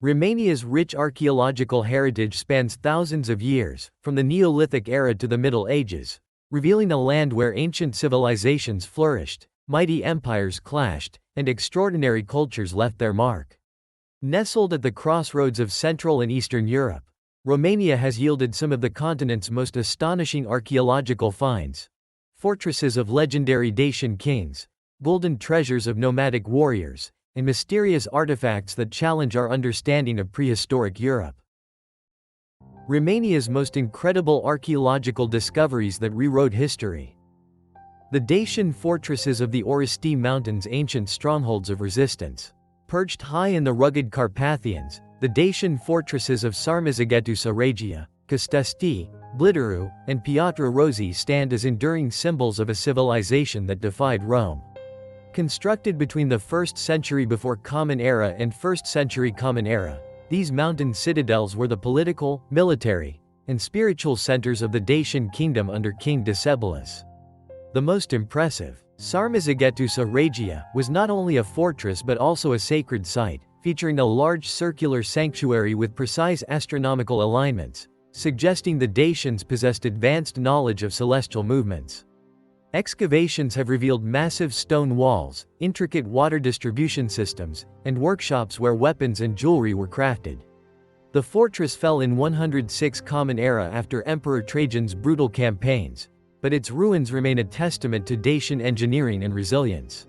Romania's rich archaeological heritage spans thousands of years, from the Neolithic era to the Middle Ages, revealing a land where ancient civilizations flourished, mighty empires clashed, and extraordinary cultures left their mark. Nestled at the crossroads of Central and Eastern Europe, Romania has yielded some of the continent's most astonishing archaeological finds. Fortresses of legendary Dacian kings, golden treasures of nomadic warriors, and mysterious artifacts that challenge our understanding of prehistoric Europe. Romania's most incredible archaeological discoveries that rewrote history. The Dacian fortresses of the Orăștie Mountains, ancient strongholds of resistance. Perched high in the rugged Carpathians, the Dacian fortresses of Sarmizegetusa Regia, Căstești, Blităru, and Piatra Roșie stand as enduring symbols of a civilization that defied Rome. Constructed between the 1st century before Common Era and 1st century Common Era, these mountain citadels were the political, military, and spiritual centers of the Dacian kingdom under King Decebalus. The most impressive, Sarmizegetusa Regia, was not only a fortress but also a sacred site, featuring a large circular sanctuary with precise astronomical alignments, suggesting the Dacians possessed advanced knowledge of celestial movements. Excavations have revealed massive stone walls, intricate water distribution systems, and workshops where weapons and jewelry were crafted. The fortress fell in 106 Common Era after Emperor Trajan's brutal campaigns, but its ruins remain a testament to Dacian engineering and resilience.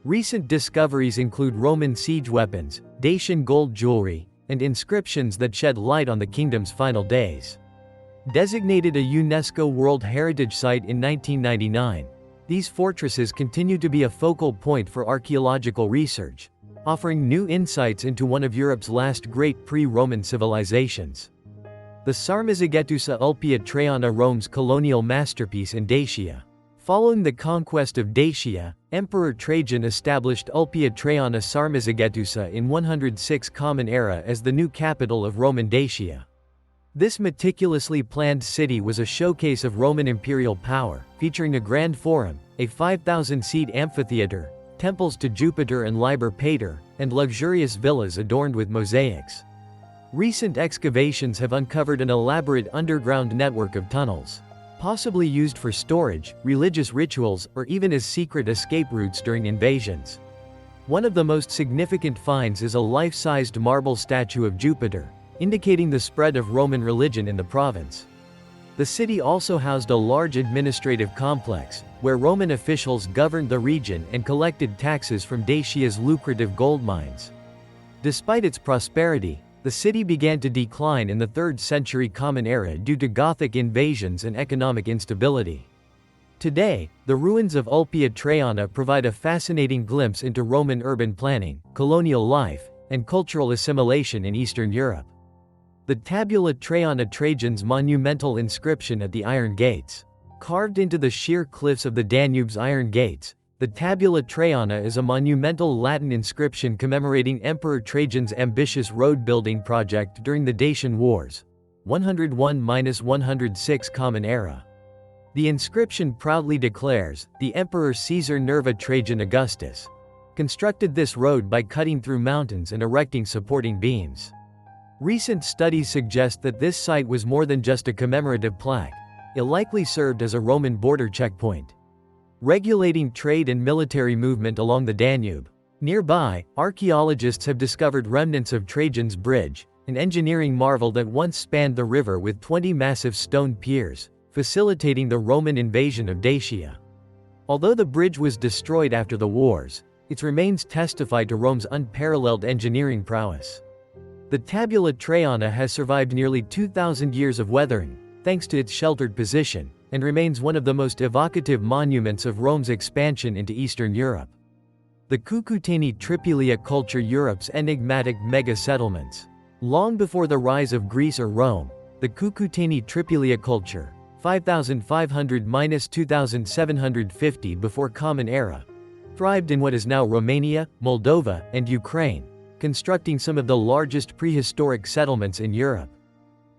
Recent discoveries include Roman siege weapons, Dacian gold jewelry, and inscriptions that shed light on the kingdom's final days. Designated a UNESCO World Heritage Site in 1999, these fortresses continue to be a focal point for archaeological research, offering new insights into one of Europe's last great pre-Roman civilizations. The Sarmizegetusa Ulpia Traiana, Rome's colonial masterpiece in Dacia. Following the conquest of Dacia, Emperor Trajan established Ulpia Traiana Sarmizegetusa in 106 Common Era as the new capital of Roman Dacia. This meticulously planned city was a showcase of Roman imperial power, featuring a grand forum, a 5,000-seat amphitheater, temples to Jupiter and Liber Pater, and luxurious villas adorned with mosaics. Recent excavations have uncovered an elaborate underground network of tunnels, possibly used for storage, religious rituals, or even as secret escape routes during invasions. One of the most significant finds is a life-sized marble statue of Jupiter, indicating the spread of Roman religion in the province. The city also housed a large administrative complex, where Roman officials governed the region and collected taxes from Dacia's lucrative gold mines. Despite its prosperity, the city began to decline in the 3rd century Common Era due to Gothic invasions and economic instability. Today, the ruins of Ulpia Traiana provide a fascinating glimpse into Roman urban planning, colonial life, and cultural assimilation in Eastern Europe. The Tabula Traiana, Trajan's monumental inscription at the Iron Gates. Carved into the sheer cliffs of the Danube's Iron Gates, the Tabula Traiana is a monumental Latin inscription commemorating Emperor Trajan's ambitious road-building project during the Dacian Wars, 101–106 Common Era. The inscription proudly declares, "The Emperor Caesar Nerva Trajan Augustus constructed this road by cutting through mountains and erecting supporting beams." Recent studies suggest that this site was more than just a commemorative plaque. It likely served as a Roman border checkpoint, regulating trade and military movement along the Danube. Nearby, archaeologists have discovered remnants of Trajan's Bridge, an engineering marvel that once spanned the river with 20 massive stone piers, facilitating the Roman invasion of Dacia. Although the bridge was destroyed after the wars, its remains testify to Rome's unparalleled engineering prowess. The Tabula Traiana has survived nearly 2,000 years of weathering, thanks to its sheltered position, and remains one of the most evocative monuments of Rome's expansion into Eastern Europe. The Cucuteni-Trypillia culture, Europe's enigmatic mega-settlements. Long before the rise of Greece or Rome, the Cucuteni-Trypillia culture, 5500–2750 before Common Era, thrived in what is now Romania, Moldova, and Ukraine, constructing some of the largest prehistoric settlements in Europe.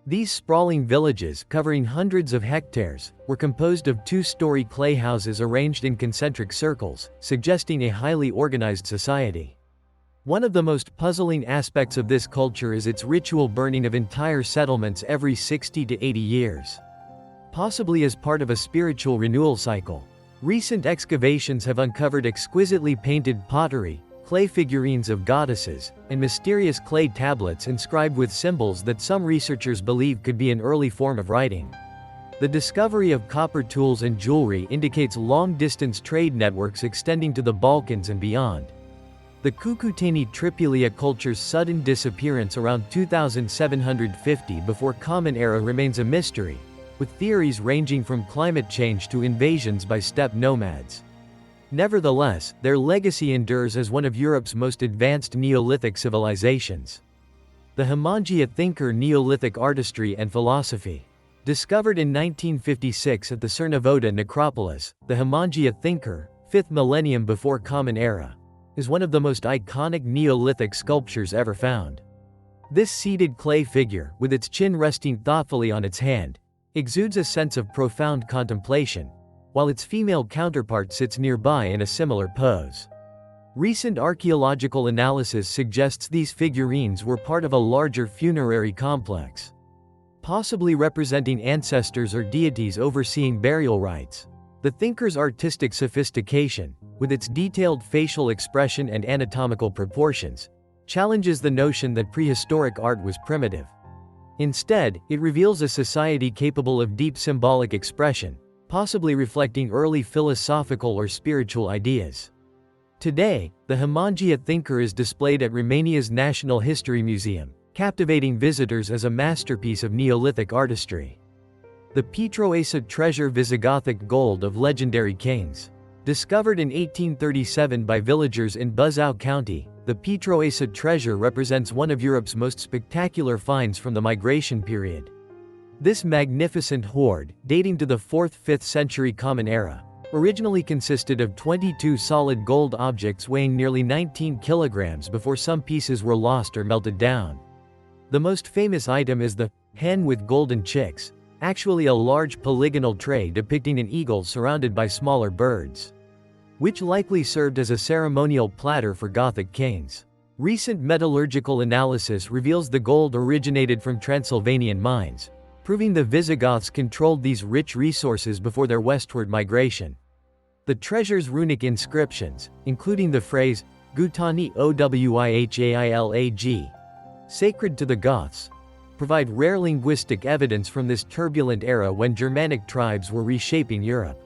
These sprawling villages, covering hundreds of hectares, were composed of two-story clay houses arranged in concentric circles, suggesting a highly organized society. One of the most puzzling aspects of this culture is its ritual burning of entire settlements every 60 to 80 years. Possibly as part of a spiritual renewal cycle. Recent excavations have uncovered exquisitely painted pottery, clay figurines of goddesses, and mysterious clay tablets inscribed with symbols that some researchers believe could be an early form of writing. The discovery of copper tools and jewelry indicates long-distance trade networks extending to the Balkans and beyond. The Cucuteni-Trypillia culture's sudden disappearance around 2750 before Common Era remains a mystery, with theories ranging from climate change to invasions by steppe nomads. Nevertheless, their legacy endures as one of Europe's most advanced Neolithic civilizations. The Hamangia thinker Neolithic artistry and philosophy. Discovered in 1956 at the Cernovoda necropolis, the Hamangia thinker, 5th millennium before Common Era, is one of the most iconic Neolithic sculptures ever found. This seated clay figure, with its chin resting thoughtfully on its hand, exudes a sense of profound contemplation, while its female counterpart sits nearby in a similar pose. Recent archaeological analysis suggests these figurines were part of a larger funerary complex, possibly representing ancestors or deities overseeing burial rites. The thinker's artistic sophistication, with its detailed facial expression and anatomical proportions, challenges the notion that prehistoric art was primitive. Instead, it reveals a society capable of deep symbolic expression, possibly reflecting early philosophical or spiritual ideas. Today, the Hamangia thinker is displayed at Romania's National History Museum, captivating visitors as a masterpiece of Neolithic artistry. The Petroasa treasure Visigothic gold of legendary kings. Discovered in 1837 by villagers in Buzău County, the Petroasa treasure represents one of Europe's most spectacular finds from the migration period. This magnificent hoard, dating to the 4th–5th century Common Era, originally consisted of 22 solid gold objects weighing nearly 19 kilograms before some pieces were lost or melted down. The most famous item is the hen with golden chicks, actually a large polygonal tray depicting an eagle surrounded by smaller birds, which likely served as a ceremonial platter for Gothic kings. Recent metallurgical analysis reveals the gold originated from Transylvanian mines, proving the Visigoths controlled these rich resources before their westward migration. The treasure's runic inscriptions, including the phrase, Gutani Owyihalag, sacred to the Goths, provide rare linguistic evidence from this turbulent era when Germanic tribes were reshaping Europe.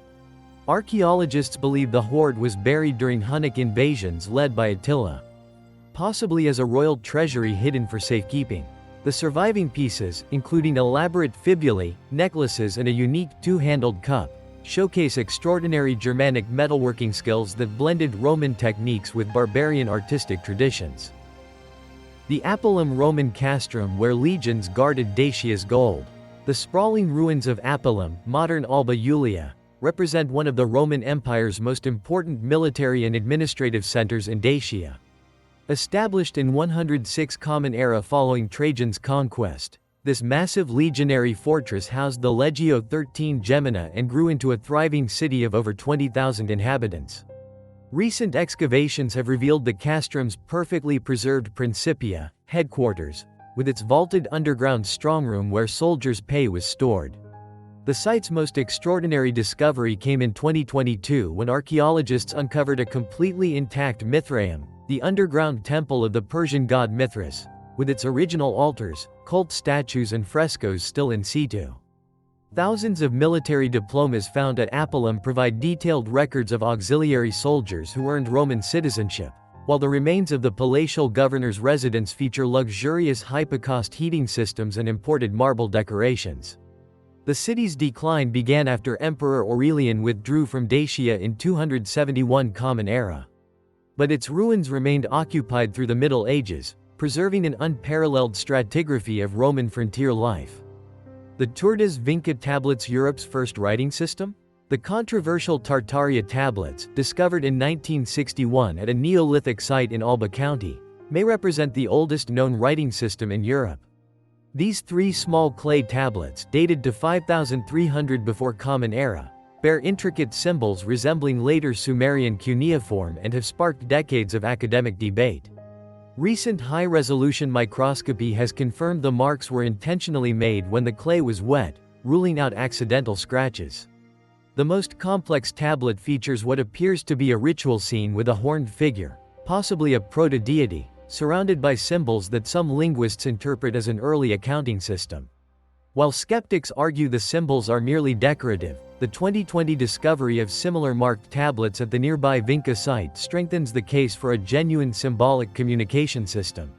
Archaeologists believe the hoard was buried during Hunnic invasions led by Attila, possibly as a royal treasury hidden for safekeeping. The surviving pieces, including elaborate fibulae, necklaces and a unique two-handled cup, showcase extraordinary Germanic metalworking skills that blended Roman techniques with barbarian artistic traditions. The Apulum Roman castrum where legions guarded Dacia's gold. The sprawling ruins of Apulum, modern Alba Iulia, represent one of the Roman Empire's most important military and administrative centers in Dacia. Established in 106 Common Era following Trajan's conquest, this massive legionary fortress housed the Legio XIII Gemina and grew into a thriving city of over 20,000 inhabitants. Recent excavations have revealed the castrum's perfectly preserved Principia, headquarters, with its vaulted underground strongroom where soldiers' pay was stored. The site's most extraordinary discovery came in 2022 when archaeologists uncovered a completely intact Mithraeum, the underground temple of the Persian god Mithras, with its original altars, cult statues and frescoes still in situ. Thousands of military diplomas found at Apulum provide detailed records of auxiliary soldiers who earned Roman citizenship, while the remains of the palatial governor's residence feature luxurious hypocaust heating systems and imported marble decorations. The city's decline began after Emperor Aurelian withdrew from Dacia in 271 Common Era. But its ruins remained occupied through the Middle Ages, preserving an unparalleled stratigraphy of Roman frontier life. The Turdas Vinca tablets, Europe's first writing system? The controversial Tartaria tablets, discovered in 1961 at a Neolithic site in Alba County, may represent the oldest known writing system in Europe. These three small clay tablets, dated to 5300 before Common Era, bear intricate symbols resembling later Sumerian cuneiform and have sparked decades of academic debate. Recent high-resolution microscopy has confirmed the marks were intentionally made when the clay was wet, ruling out accidental scratches. The most complex tablet features what appears to be a ritual scene with a horned figure, possibly a proto-deity, surrounded by symbols that some linguists interpret as an early accounting system. While skeptics argue the symbols are merely decorative, the 2020 discovery of similar marked tablets at the nearby Vinca site strengthens the case for a genuine symbolic communication system.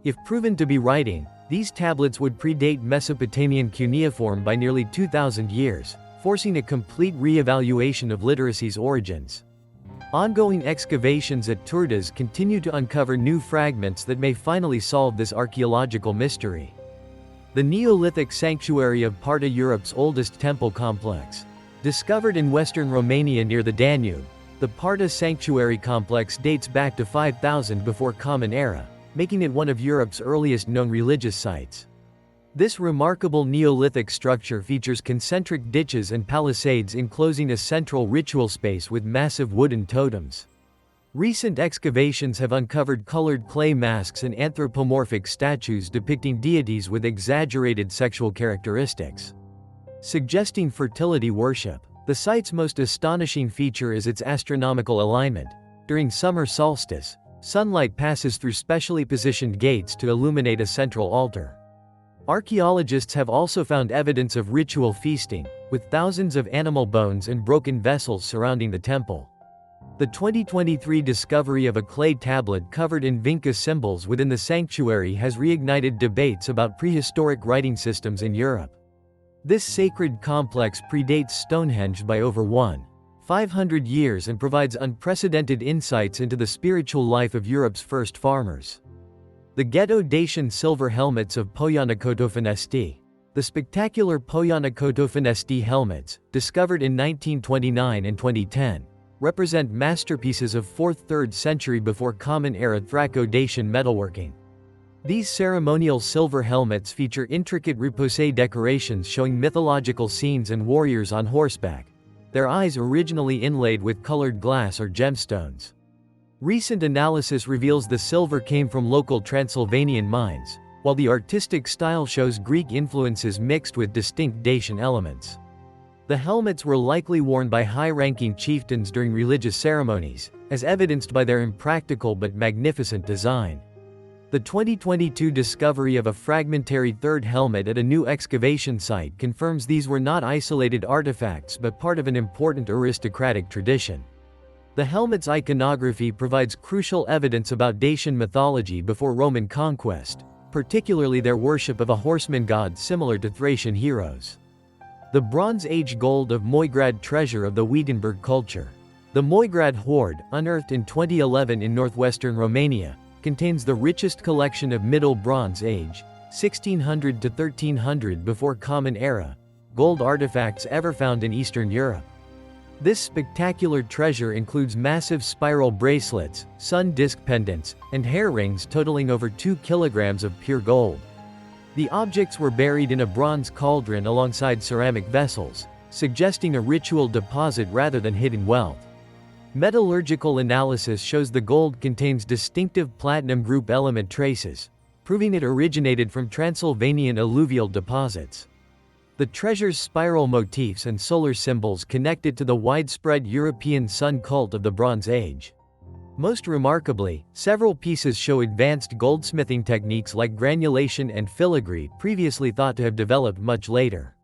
If proven to be writing, these tablets would predate Mesopotamian cuneiform by nearly 2,000 years, forcing a complete re-evaluation of literacy's origins. Ongoing excavations at Turdas continue to uncover new fragments that may finally solve this archaeological mystery. The Neolithic sanctuary of Parta, Europe's oldest temple complex. Discovered in western Romania near the Danube, the Parta sanctuary complex dates back to 5000 before Common Era, making it one of Europe's earliest known religious sites. This remarkable Neolithic structure features concentric ditches and palisades enclosing a central ritual space with massive wooden totems. Recent excavations have uncovered colored clay masks and anthropomorphic statues depicting deities with exaggerated sexual characteristics, suggesting fertility worship. The site's most astonishing feature is its astronomical alignment. During summer solstice, sunlight passes through specially positioned gates to illuminate a central altar. Archaeologists have also found evidence of ritual feasting, with thousands of animal bones and broken vessels surrounding the temple. The 2023 discovery of a clay tablet covered in Vinca symbols within the sanctuary has reignited debates about prehistoric writing systems in Europe. This sacred complex predates Stonehenge by over 1,500 years and provides unprecedented insights into the spiritual life of Europe's first farmers. The Ghetto-Dacian silver helmets of Poiana-Cotofanesti. The spectacular Poiana-Cotofanesti helmets, discovered in 1929 and 2010, represent masterpieces of 4th–3rd century before Common Era Thraco-Dacian metalworking. These ceremonial silver helmets feature intricate repoussé decorations showing mythological scenes and warriors on horseback, their eyes originally inlaid with colored glass or gemstones. Recent analysis reveals the silver came from local Transylvanian mines, while the artistic style shows Greek influences mixed with distinct Dacian elements. The helmets were likely worn by high-ranking chieftains during religious ceremonies, as evidenced by their impractical but magnificent design. The 2022 discovery of a fragmentary third helmet at a new excavation site confirms these were not isolated artifacts but part of an important aristocratic tradition. The helmet's iconography provides crucial evidence about Dacian mythology before Roman conquest, particularly their worship of a horseman god similar to Thracian heroes. The Bronze Age gold of Moigrad treasure of the Wietenberg culture. The Moigrad hoard, unearthed in 2011 in northwestern Romania, contains the richest collection of Middle Bronze Age, 1600 to 1300 before Common Era, gold artifacts ever found in Eastern Europe. This spectacular treasure includes massive spiral bracelets, sun disk pendants, and hair rings totaling over 2 kilograms of pure gold. The objects were buried in a bronze cauldron alongside ceramic vessels, suggesting a ritual deposit rather than hidden wealth. Metallurgical analysis shows the gold contains distinctive platinum group element traces, proving it originated from Transylvanian alluvial deposits. The treasure's spiral motifs and solar symbols connected to the widespread European sun cult of the Bronze Age. Most remarkably, several pieces show advanced goldsmithing techniques like granulation and filigree, previously thought to have developed much later.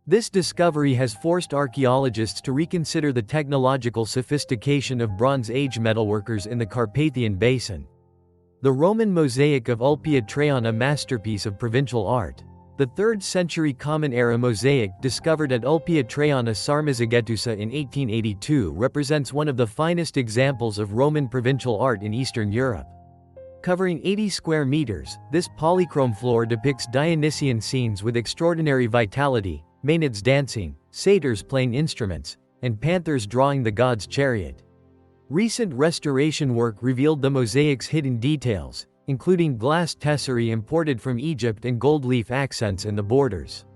This discovery has forced archaeologists to reconsider the technological sophistication of Bronze Age metalworkers in the Carpathian Basin. The Roman mosaic of Ulpia Traiana, a masterpiece of provincial art. The 3rd century Common Era mosaic discovered at Ulpia Traiana Sarmizegetusa in 1882 represents one of the finest examples of Roman provincial art in Eastern Europe. Covering 80 square meters, this polychrome floor depicts Dionysian scenes with extraordinary vitality, Maenads dancing, satyrs playing instruments, and panthers drawing the god's chariot. Recent restoration work revealed the mosaic's hidden details, including glass tesserae imported from Egypt and gold leaf accents in the borders.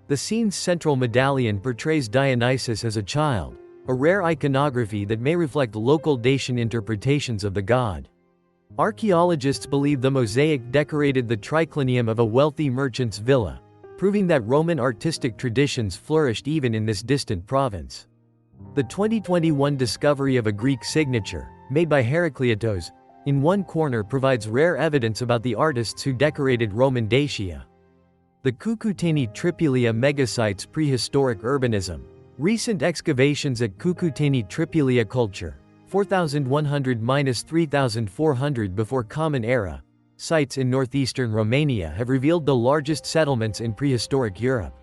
The scene's central medallion portrays Dionysus as a child, a rare iconography that may reflect local Dacian interpretations of the god. Archaeologists believe the mosaic decorated the triclinium of a wealthy merchant's villa, proving that Roman artistic traditions flourished even in this distant province. The 2021 discovery of a Greek signature, made by Herakleitos, in one corner provides rare evidence about the artists who decorated Roman Dacia. The Cucuteni-Trypillia megasites prehistoric urbanism. Recent excavations at Cucuteni-Trypillia culture, 4100–3400 before Common Era, sites in northeastern Romania have revealed the largest settlements in prehistoric Europe.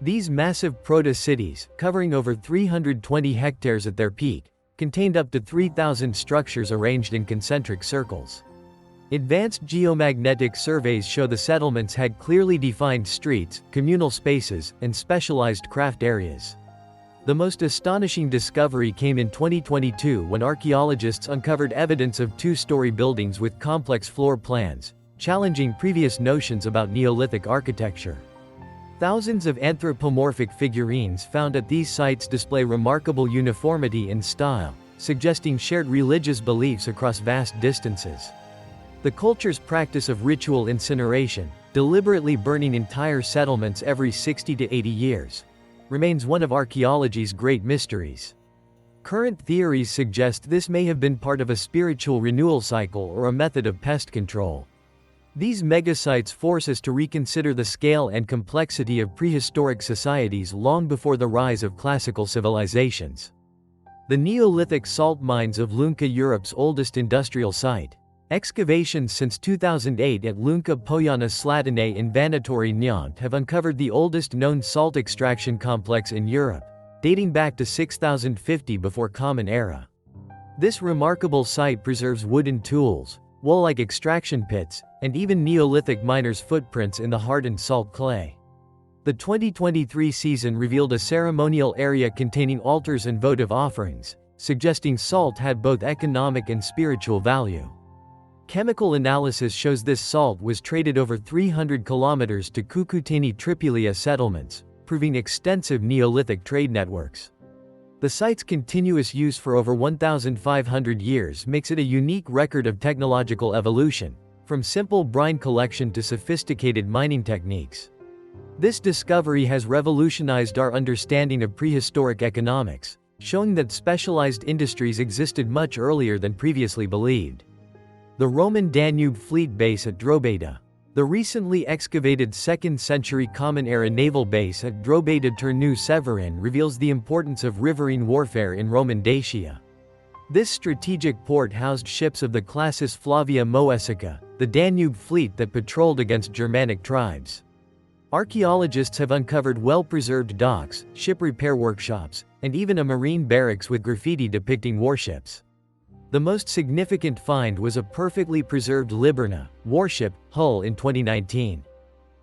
These massive proto-cities, covering over 320 hectares at their peak, contained up to 3,000 structures arranged in concentric circles. Advanced geomagnetic surveys show the settlements had clearly defined streets, communal spaces, and specialized craft areas. The most astonishing discovery came in 2022 when archaeologists uncovered evidence of two-story buildings with complex floor plans, challenging previous notions about Neolithic architecture. Thousands of anthropomorphic figurines found at these sites display remarkable uniformity in style, suggesting shared religious beliefs across vast distances. The culture's practice of ritual incineration, deliberately burning entire settlements every 60 to 80 years, remains one of archaeology's great mysteries. Current theories suggest this may have been part of a spiritual renewal cycle or a method of pest control. These megasites force us to reconsider the scale and complexity of prehistoric societies long before the rise of classical civilizations. The Neolithic salt mines of Lunca, Europe's oldest industrial site. Excavations since 2008 at Lunca Poiana Slatinei in Vanatory Nyont have uncovered the oldest known salt extraction complex in Europe, dating back to 6050 before Common Era. This remarkable site preserves wooden tools, wall-like extraction pits, and even Neolithic miners' footprints in the hardened salt clay. The 2023 season revealed a ceremonial area containing altars and votive offerings, suggesting salt had both economic and spiritual value. Chemical analysis shows this salt was traded over 300 kilometers to Cucuteni-Trypillia settlements, proving extensive Neolithic trade networks. The site's continuous use for over 1,500 years makes it a unique record of technological evolution, from simple brine collection to sophisticated mining techniques. This discovery has revolutionized our understanding of prehistoric economics, showing that specialized industries existed much earlier than previously believed. The Roman Danube fleet base at Drobeta. The recently excavated 2nd century Common Era naval base at Drobeta Târnu Severin reveals the importance of riverine warfare in Roman Dacia. This strategic port housed ships of the classis Flavia Moesica, the Danube fleet that patrolled against Germanic tribes. Archaeologists have uncovered well-preserved docks, ship repair workshops, and even a marine barracks with graffiti depicting warships. The most significant find was a perfectly preserved Liburna warship hull in 2019.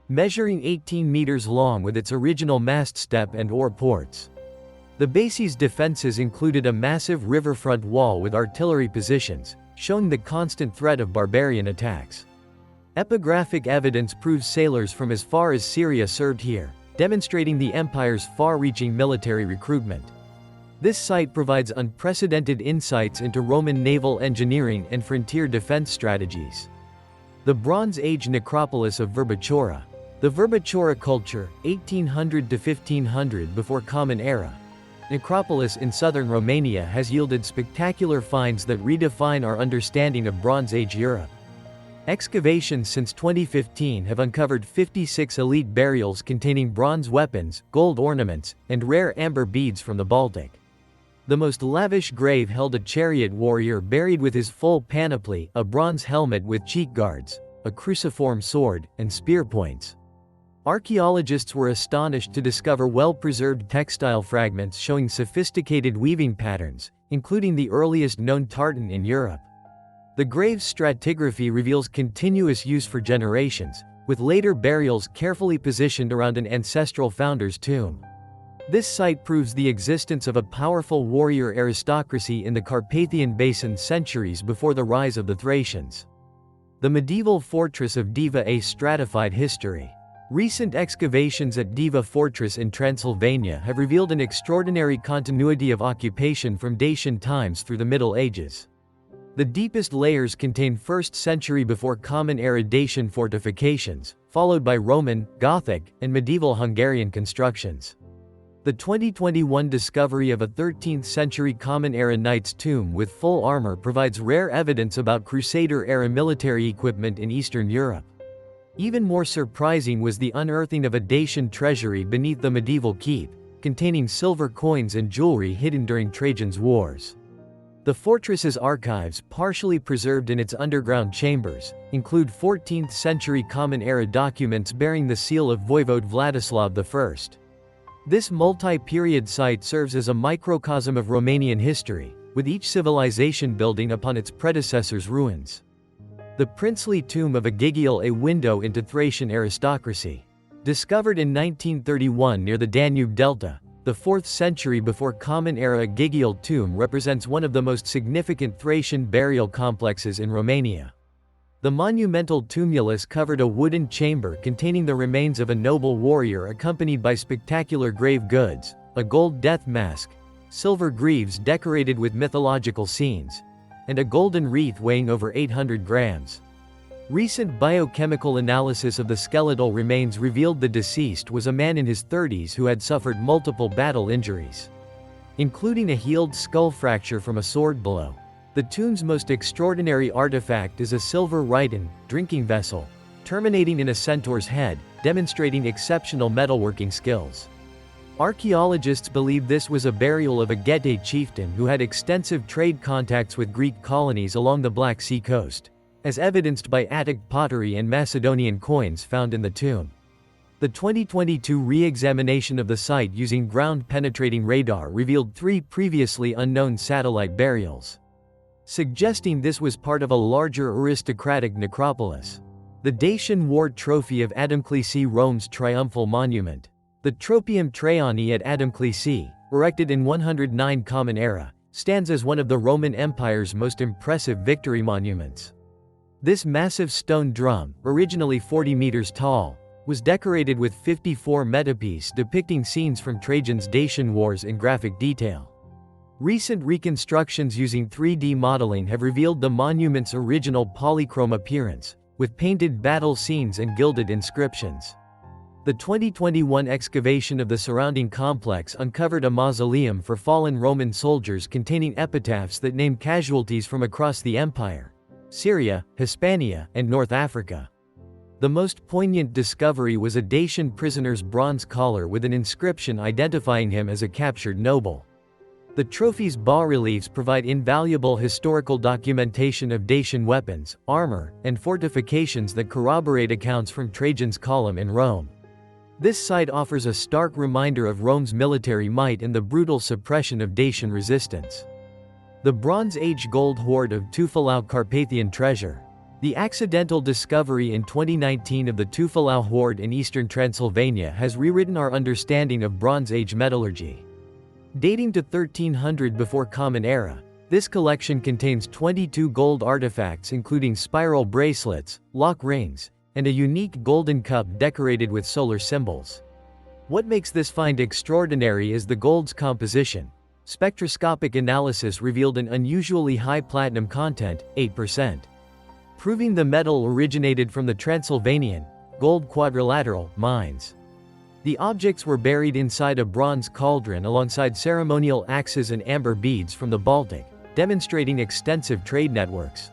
Measuring 18 meters long with its original mast step and oar ports. The base's defenses included a massive riverfront wall with artillery positions, showing the constant threat of barbarian attacks. Epigraphic evidence proves sailors from as far as Syria served here, demonstrating the empire's far-reaching military recruitment. This site provides unprecedented insights into Roman naval engineering and frontier defense strategies. The Bronze Age necropolis of Verbaciora. The Verbaciora culture, 1800 to 1500 before Common Era, necropolis in southern Romania has yielded spectacular finds that redefine our understanding of Bronze Age Europe. Excavations since 2015 have uncovered 56 elite burials containing bronze weapons, gold ornaments, and rare amber beads from the Baltic. The most lavish grave held a chariot warrior buried with his full panoply, a bronze helmet with cheek guards, a cruciform sword, and spear points. Archaeologists were astonished to discover well-preserved textile fragments showing sophisticated weaving patterns, including the earliest known tartan in Europe. The grave's stratigraphy reveals continuous use for generations, with later burials carefully positioned around an ancestral founder's tomb. This site proves the existence of a powerful warrior aristocracy in the Carpathian Basin centuries before the rise of the Thracians. The medieval fortress of Diva, a stratified history. Recent excavations at Diva Fortress in Transylvania have revealed an extraordinary continuity of occupation from Dacian times through the Middle Ages. The deepest layers contain 1st century before Common Era Dacian fortifications, followed by Roman, Gothic, and medieval Hungarian constructions. The 2021 discovery of a 13th century Common Era knight's tomb with full armor provides rare evidence about Crusader-era military equipment in Eastern Europe. Even more surprising was the unearthing of a Dacian treasury beneath the medieval keep, containing silver coins and jewelry hidden during Trajan's wars. The fortress's archives, partially preserved in its underground chambers, include 14th century Common Era documents bearing the seal of Voivode Vladislav I. This multi-period site serves as a microcosm of Romanian history, with each civilization building upon its predecessor's ruins. The princely tomb of Agigiel, a window into Thracian aristocracy. Discovered in 1931 near the Danube Delta, the 4th century before Common Era Agigiel tomb represents one of the most significant Thracian burial complexes in Romania. The monumental tumulus covered a wooden chamber containing the remains of a noble warrior accompanied by spectacular grave goods, a gold death mask, silver greaves decorated with mythological scenes, and a golden wreath weighing over 800 grams. Recent biochemical analysis of the skeletal remains revealed the deceased was a man in his 30s who had suffered multiple battle injuries, including a healed skull fracture from a sword blow. The tomb's most extraordinary artifact is a silver rhyton, drinking vessel, terminating in a centaur's head, demonstrating exceptional metalworking skills. Archaeologists believe this was a burial of a Getae chieftain who had extensive trade contacts with Greek colonies along the Black Sea coast, as evidenced by Attic pottery and Macedonian coins found in the tomb. The 2022 re-examination of the site using ground-penetrating radar revealed 3 previously unknown satellite burials, suggesting this was part of a larger aristocratic necropolis. The Dacian War Trophy of Adamclisi, Rome's triumphal monument. The Tropium Traiani at Adamclisi, erected in 109 Common Era, stands as one of the Roman Empire's most impressive victory monuments. This massive stone drum, originally 40 meters tall, was decorated with 54 metapiece depicting scenes from Trajan's Dacian wars in graphic detail. Recent reconstructions using 3D modeling have revealed the monument's original polychrome appearance, with painted battle scenes and gilded inscriptions. The 2021 excavation of the surrounding complex uncovered a mausoleum for fallen Roman soldiers containing epitaphs that name casualties from across the empire, Syria, Hispania, and North Africa. The most poignant discovery was a Dacian prisoner's bronze collar with an inscription identifying him as a captured noble. The trophy's bas-reliefs provide invaluable historical documentation of Dacian weapons, armor, and fortifications that corroborate accounts from Trajan's column in Rome. This site offers a stark reminder of Rome's military might and the brutal suppression of Dacian resistance. The Bronze Age gold hoard of Tufilau Carpathian treasure. The accidental discovery in 2019 of the Tufilau hoard in eastern Transylvania has rewritten our understanding of Bronze Age metallurgy. Dating to 1300 before Common Era, this collection contains 22 gold artifacts including spiral bracelets, lock rings, and a unique golden cup decorated with solar symbols. What makes this find extraordinary is the gold's composition. Spectroscopic analysis revealed an unusually high platinum content, 8%, proving the metal originated from the Transylvanian, gold quadrilateral, mines. The objects were buried inside a bronze cauldron alongside ceremonial axes and amber beads from the Baltic, demonstrating extensive trade networks.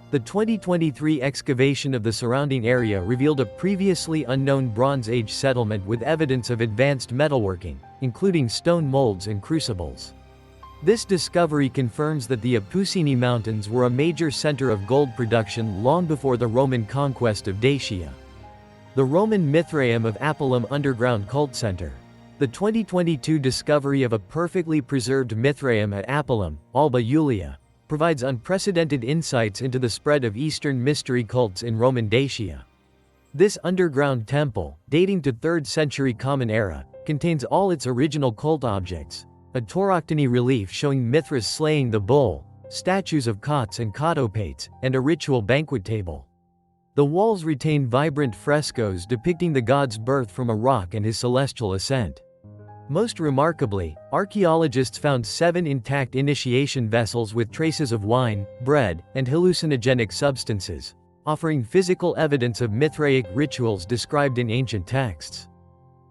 The 2023 excavation of the surrounding area revealed a previously unknown Bronze Age settlement with evidence of advanced metalworking, including stone molds and crucibles. This discovery confirms that the Apusini Mountains were a major center of gold production long before the Roman conquest of Dacia. The Roman Mithraeum of Apulum Underground Cult Center. The 2022 discovery of a perfectly preserved Mithraeum at Apulum, Alba Iulia, provides unprecedented insights into the spread of Eastern mystery cults in Roman Dacia. This underground temple, dating to 3rd century Common Era, contains all its original cult objects, a tauroctony relief showing Mithras slaying the bull, statues of Cots and Cotopates, and a ritual banquet table. The walls retain vibrant frescoes depicting the god's birth from a rock and his celestial ascent. Most remarkably, archaeologists found 7 intact initiation vessels with traces of wine, bread, and hallucinogenic substances, offering physical evidence of Mithraic rituals described in ancient texts.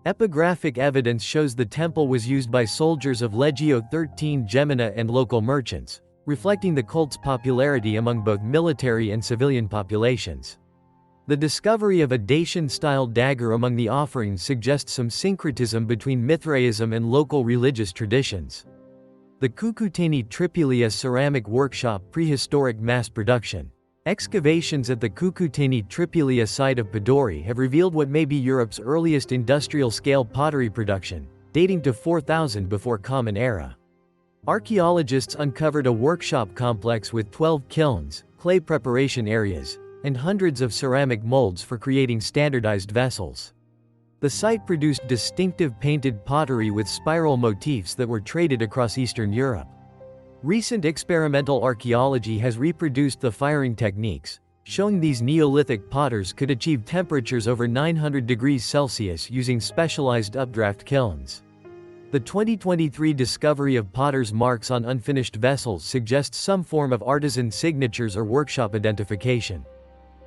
Epigraphic evidence shows the temple was used by soldiers of Legio XIII Gemina and local merchants, reflecting the cult's popularity among both military and civilian populations. The discovery of a Dacian-style dagger among the offerings suggests some syncretism between Mithraism and local religious traditions. The Cucuteni-Trypillia ceramic workshop prehistoric mass production. Excavations at the Cucuteni-Trypillia site of Podori have revealed what may be Europe's earliest industrial-scale pottery production, dating to 4000 before Common Era. Archaeologists uncovered a workshop complex with 12 kilns, clay preparation areas, and hundreds of ceramic molds for creating standardized vessels. The site produced distinctive painted pottery with spiral motifs that were traded across Eastern Europe. Recent experimental archaeology has reproduced the firing techniques, showing these Neolithic potters could achieve temperatures over 900 degrees Celsius using specialized updraft kilns. The 2023 discovery of potters' marks on unfinished vessels suggests some form of artisan signatures or workshop identification.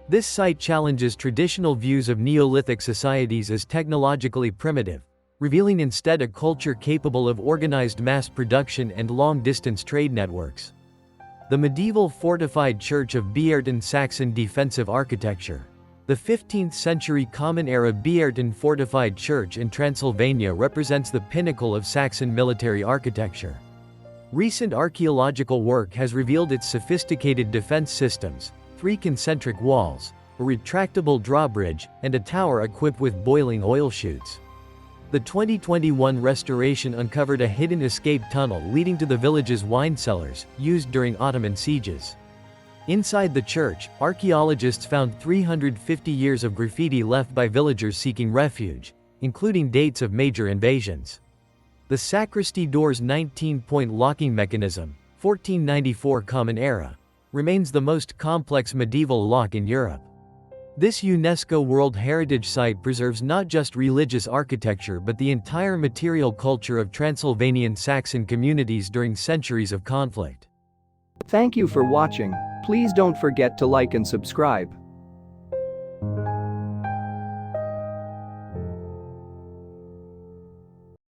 This site challenges traditional views of Neolithic societies as technologically primitive, revealing instead a culture capable of organized mass production and long-distance trade networks. The medieval fortified church of Beerten Saxon defensive architecture. The 15th-century Common Era Beerten fortified church in Transylvania represents the pinnacle of Saxon military architecture. Recent archaeological work has revealed its sophisticated defense systems, 3 concentric walls, a retractable drawbridge, and a tower equipped with boiling oil chutes. The 2021 restoration uncovered a hidden escape tunnel leading to the village's wine cellars, used during Ottoman sieges. Inside the church, archaeologists found 350 years of graffiti left by villagers seeking refuge, including dates of major invasions. The sacristy door's 19-point locking mechanism, 1494 Common Era, remains the most complex medieval lock in Europe. This UNESCO World Heritage Site preserves not just religious architecture but the entire material culture of Transylvanian Saxon communities during centuries of conflict. Thank you for watching. Please don't forget to like and subscribe.